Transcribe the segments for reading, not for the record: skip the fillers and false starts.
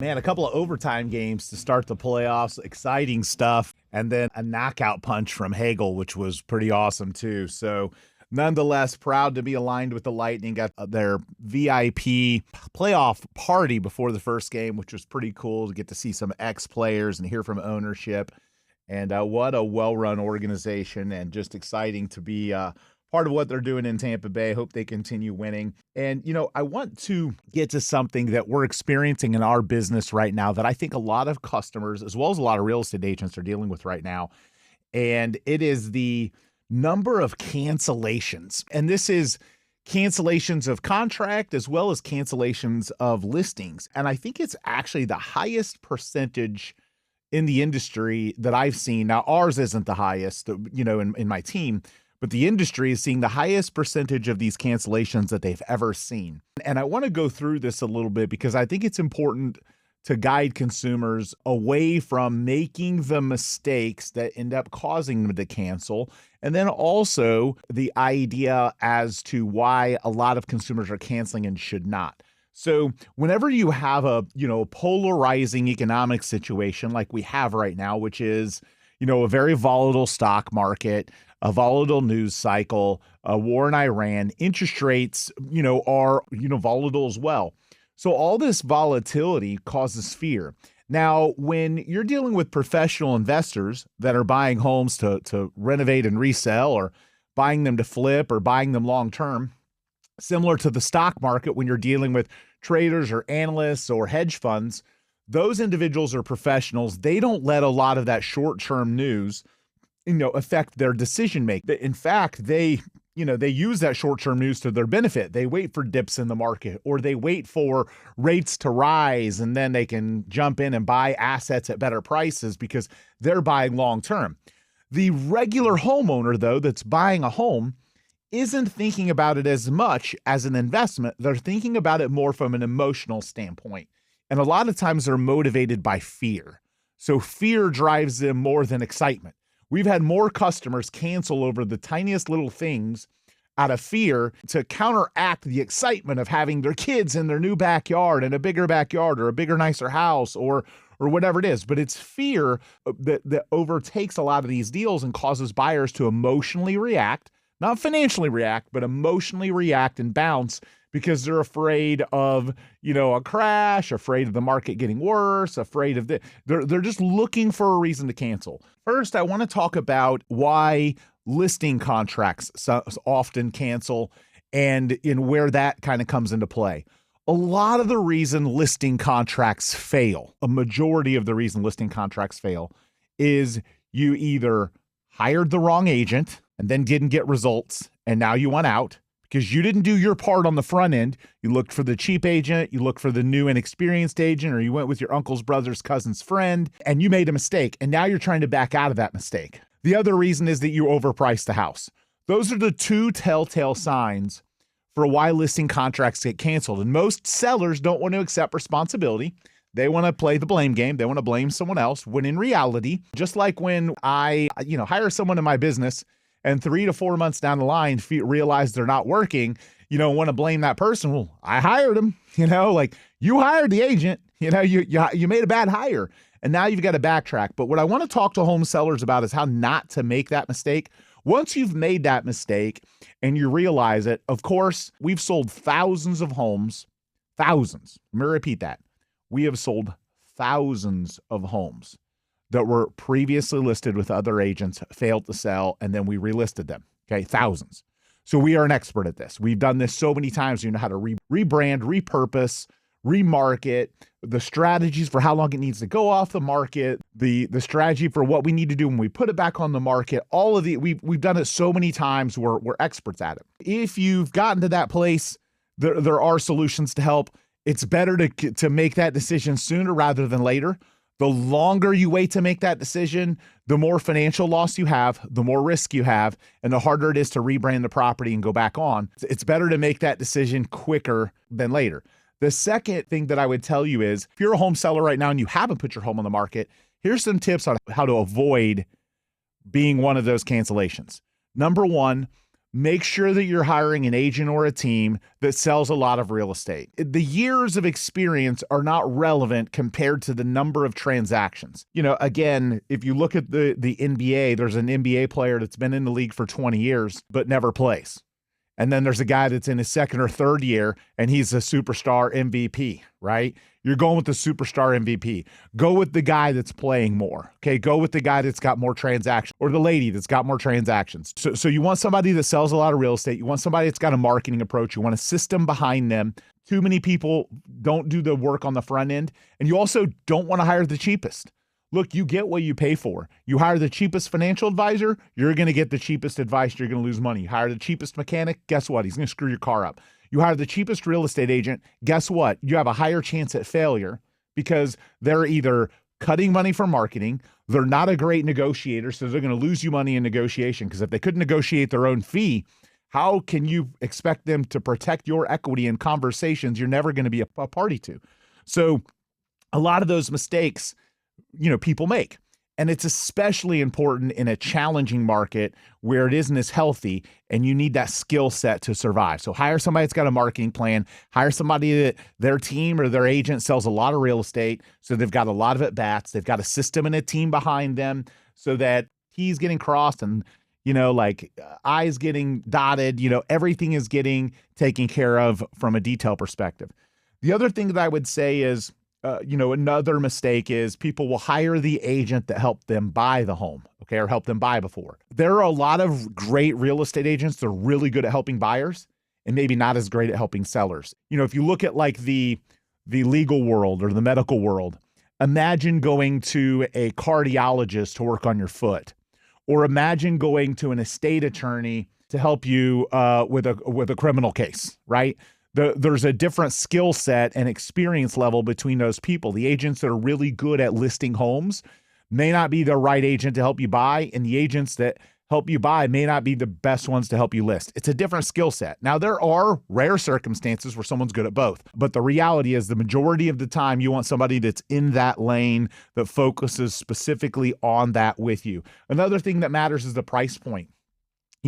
Man, a couple of overtime games to start the playoffs, exciting stuff, and then a knockout punch from Hagel, which was pretty awesome too. So, nonetheless, proud to be aligned with the Lightning. Got their VIP playoff party before the first game, which was pretty cool to get to see some ex-players and hear from ownership. And what a well-run organization, and just exciting to be part of what they're doing in Tampa Bay. Hope they continue winning. And, I want to get to something that we're experiencing in our business right now that I think a lot of customers, as well as a lot of real estate agents, are dealing with right now. And it is the number of cancellations. And this is cancellations of contract as well as cancellations of listings. And I think it's actually the highest percentage in the industry that I've seen. Now, ours isn't the highest, in my team, but the industry is seeing the highest percentage of these cancellations that they've ever seen. And I want to go through this a little bit because I think it's important to guide consumers away from making the mistakes that end up causing them to cancel. And then also the idea as to why a lot of consumers are canceling and should not. So whenever you have a, polarizing economic situation like we have right now, which is, a very volatile stock market, a volatile news cycle, a war in Iran, interest rates, are, volatile as well. So all this volatility causes fear. Now, when you're dealing with professional investors that are buying homes to renovate and resell, or buying them to flip, or buying them long term, similar to the stock market, when you're dealing with traders or analysts or hedge funds, those individuals are professionals. They don't let a lot of that short-term news, affect their decision making. In fact, they use that short-term news to their benefit. They wait for dips in the market, or they wait for rates to rise, and then they can jump in and buy assets at better prices because they're buying long-term. The regular homeowner, though, that's buying a home isn't thinking about it as much as an investment. They're thinking about it more from an emotional standpoint. And a lot of times they're motivated by fear. So fear drives them more than excitement. We've had more customers cancel over the tiniest little things out of fear to counteract the excitement of having their kids in their new backyard and a bigger backyard, or a bigger, nicer house, or whatever it is. But it's fear that overtakes a lot of these deals and causes buyers to emotionally react, not financially react, but emotionally react and bounce, because they're afraid of, a crash, afraid of the market getting worse, afraid of they're just looking for a reason to cancel. First, I want to talk about why listing contracts so often cancel, and in where that kind of comes into play. A lot of the reason listing contracts fail, a majority of the reason listing contracts fail, is you either hired the wrong agent and then didn't get results, and now you want out because you didn't do your part on the front end. You looked for the cheap agent, you looked for the new and experienced agent, or you went with your uncle's brother's cousin's friend, and you made a mistake, and now you're trying to back out of that mistake. The other reason is that you overpriced the house. Those are the two telltale signs for why listing contracts get canceled. And most sellers don't want to accept responsibility. They want to play the blame game. They want to blame someone else, when in reality, just like when I, hire someone in my business, and 3 to 4 months down the line, realize they're not working, want to blame that person. Well, I hired them, like you hired the agent, you made a bad hire, and now you've got to backtrack. But what I want to talk to home sellers about is how not to make that mistake. Once you've made that mistake and you realize it, of course, we've sold thousands of homes, thousands. Let me repeat that. We have sold thousands of homes that were previously listed with other agents, failed to sell, and then we relisted them. Okay, thousands. So we are an expert at this. We've done this so many times. You know how to rebrand, repurpose, remarket, the strategies for how long it needs to go off the market, the strategy for what we need to do when we put it back on the market. All of we've done it so many times. We're experts at it. If you've gotten to that place, there are solutions to help. It's better to make that decision sooner rather than later. The longer you wait to make that decision, the more financial loss you have, the more risk you have, and the harder it is to rebrand the property and go back on. It's better to make that decision quicker than later. The second thing that I would tell you is, if you're a home seller right now and you haven't put your home on the market, here's some tips on how to avoid being one of those cancellations. Number one, make sure that you're hiring an agent or a team that sells a lot of real estate. The years of experience are not relevant compared to the number of transactions. Again, if you look at the NBA, there's an NBA player that's been in the league for 20 years, but never plays. And then there's a guy that's in his second or third year, and he's a superstar MVP, right? You're going with the superstar MVP. Go with the guy that's playing more, okay? Go with the guy that's got more transactions, or the lady that's got more transactions. So you want somebody that sells a lot of real estate. You want somebody that's got a marketing approach. You want a system behind them. Too many people don't do the work on the front end. And you also don't want to hire the cheapest. Look, you get what you pay for. You hire the cheapest financial advisor, you're going to get the cheapest advice, you're going to lose money. You hire the cheapest mechanic, guess what? He's going to screw your car up. You hire the cheapest real estate agent, guess what? You have a higher chance at failure because they're either cutting money for marketing, they're not a great negotiator, so they're going to lose you money in negotiation because if they couldn't negotiate their own fee, how can you expect them to protect your equity in conversations you're never going to be a party to? So a lot of those mistakes people make. And it's especially important in a challenging market where it isn't as healthy and you need that skill set to survive. So hire somebody that's got a marketing plan, hire somebody that their team or their agent sells a lot of real estate. So they've got a lot of at-bats. They've got a system and a team behind them so that T's getting crossed and, I's getting dotted, everything is getting taken care of from a detail perspective. The other thing that I would say is, another mistake is people will hire the agent that helped them buy the home, okay, or help them buy before. There are a lot of great real estate agents that are really good at helping buyers and maybe not as great at helping sellers. If you look at like the legal world or the medical world, imagine going to a cardiologist to work on your foot, or imagine going to an estate attorney to help you with a criminal case, right? There's a different skill set and experience level between those people. The agents that are really good at listing homes may not be the right agent to help you buy, and the agents that help you buy may not be the best ones to help you list. It's a different skill set. Now, there are rare circumstances where someone's good at both, but the reality is the majority of the time you want somebody that's in that lane that focuses specifically on that with you. Another thing that matters is the price point.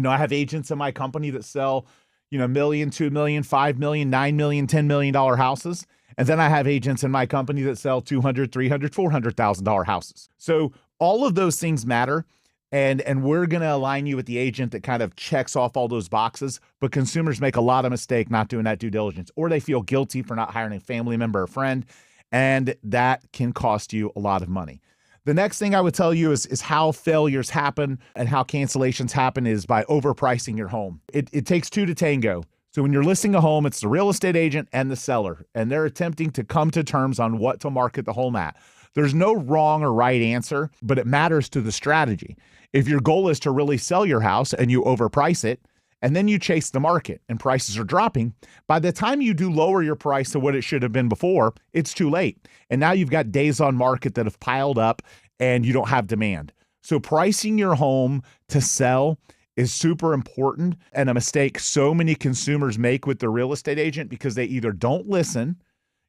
I have agents in my company that sell $1 million, $2 million, $5 million, $9 million, $10 million houses. And then I have agents in my company that sell $200,000, $300,000, $400,000 houses. So all of those things matter. And we're going to align you with the agent that kind of checks off all those boxes. But consumers make a lot of mistake not doing that due diligence, or they feel guilty for not hiring a family member or friend. And that can cost you a lot of money. The next thing I would tell you is how failures happen and how cancellations happen is by overpricing your home. It takes two to tango. So when you're listing a home, it's the real estate agent and the seller, and they're attempting to come to terms on what to market the home at. There's no wrong or right answer, but it matters to the strategy. If your goal is to really sell your house and you overprice it, and then you chase the market and prices are dropping, by the time you do lower your price to what it should have been before, it's too late. And now you've got days on market that have piled up and you don't have demand. So pricing your home to sell is super important, and a mistake so many consumers make with the real estate agent because they either don't listen,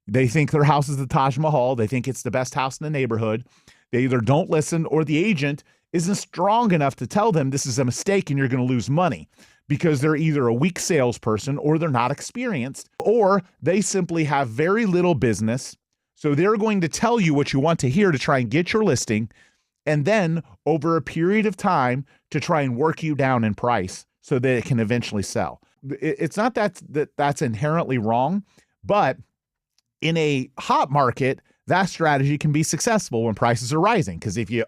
they think their house is the Taj Mahal, they think it's the best house in the neighborhood, they either don't listen or the agent isn't strong enough to tell them this is a mistake and you're going to lose money, because they're either a weak salesperson or they're not experienced, or they simply have very little business. So they're going to tell you what you want to hear to try and get your listing, and then over a period of time to try and work you down in price so that it can eventually sell. It's not that's inherently wrong, but in a hot market, that strategy can be successful when prices are rising. Because if you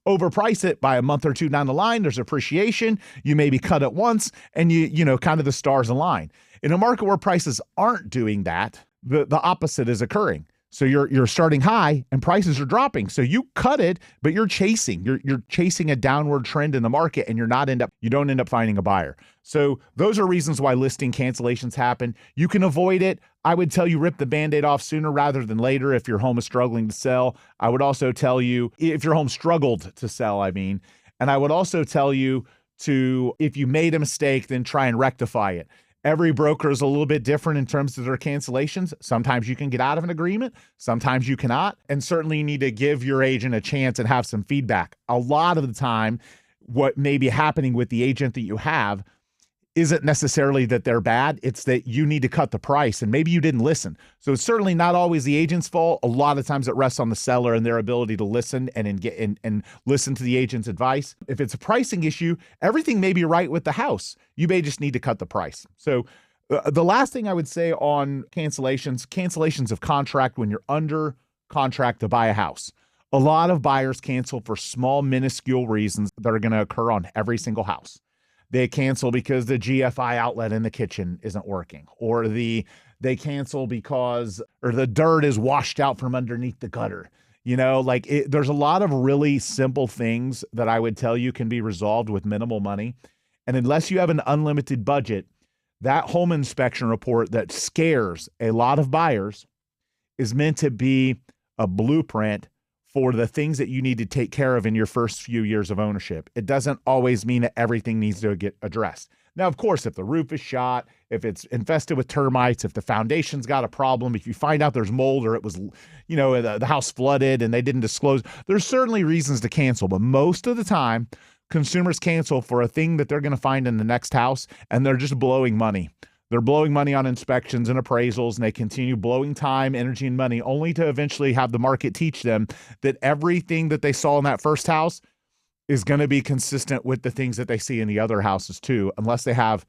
overprice it by a month or two down the line, there's appreciation. You maybe cut it once, and you kind of the stars align. In a market where prices aren't doing that, the opposite is occurring. So you're starting high and prices are dropping. So you cut it, but you're chasing. You're chasing a downward trend in the market, and you don't end up finding a buyer. So those are reasons why listing cancellations happen. You can avoid it. I would tell you rip the Band-Aid off sooner rather than later if your home is struggling to sell. I would also tell you if your home struggled to sell, and I would also tell you if you made a mistake, then try and rectify it. Every broker is a little bit different in terms of their cancellations. Sometimes you can get out of an agreement, sometimes you cannot. And certainly you need to give your agent a chance and have some feedback. A lot of the time, what may be happening with the agent that you have isn't necessarily that they're bad. It's that you need to cut the price and maybe you didn't listen. So it's certainly not always the agent's fault. A lot of times it rests on the seller and their ability to listen and listen to the agent's advice. If it's a pricing issue, everything may be right with the house. You may just need to cut the price. So the last thing I would say on cancellations of contract when you're under contract to buy a house. A lot of buyers cancel for small, minuscule reasons that are going to occur on every single house. They cancel because the GFI outlet in the kitchen isn't working, or they cancel because the dirt is washed out from underneath the gutter. There's a lot of really simple things that I would tell you can be resolved with minimal money. And unless you have an unlimited budget, that home inspection report that scares a lot of buyers is meant to be a blueprint for the things that you need to take care of in your first few years of ownership. It doesn't always mean that everything needs to get addressed. Now, of course, if the roof is shot, if it's infested with termites, if the foundation's got a problem, if you find out there's mold or it was, the house flooded and they didn't disclose, there's certainly reasons to cancel. But most of the time, consumers cancel for a thing that they're going to find in the next house, and they're just blowing money. They're blowing money on inspections and appraisals, and they continue blowing time, energy, and money only to eventually have the market teach them that everything that they saw in that first house is going to be consistent with the things that they see in the other houses too, unless they have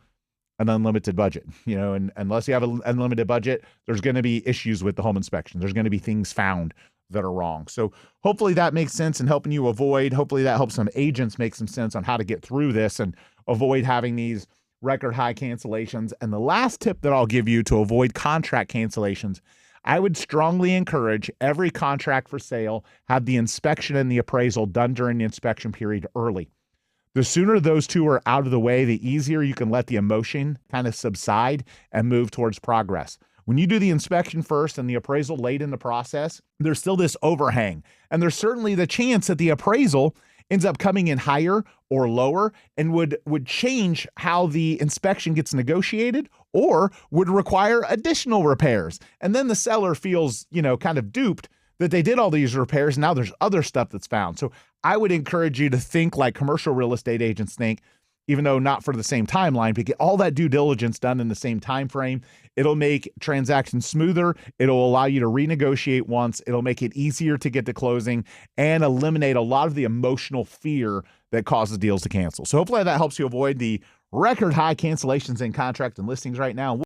an unlimited budget. And unless you have an unlimited budget, there's going to be issues with the home inspection. There's going to be things found that are wrong. So hopefully that makes sense in helping you hopefully that helps some agents make some sense on how to get through this and avoid having these record high cancellations. And the last tip that I'll give you to avoid contract cancellations, I would strongly encourage every contract for sale have the inspection and the appraisal done during the inspection period early. The sooner those two are out of the way, the easier you can let the emotion kind of subside and move towards progress. When you do the inspection first and the appraisal late in the process, there's still this overhang. And there's certainly the chance that the appraisal ends up coming in higher or lower and would change how the inspection gets negotiated or would require additional repairs. And then the seller feels, kind of duped that they did all these repairs. And now there's other stuff that's found. So I would encourage you to think like commercial real estate agents think, even though not for the same timeline, but get all that due diligence done in the same time frame. It'll make transactions smoother. It'll allow you to renegotiate once. It'll make it easier to get to closing and eliminate a lot of the emotional fear that causes deals to cancel. So hopefully that helps you avoid the record high cancellations in contract and listings right now.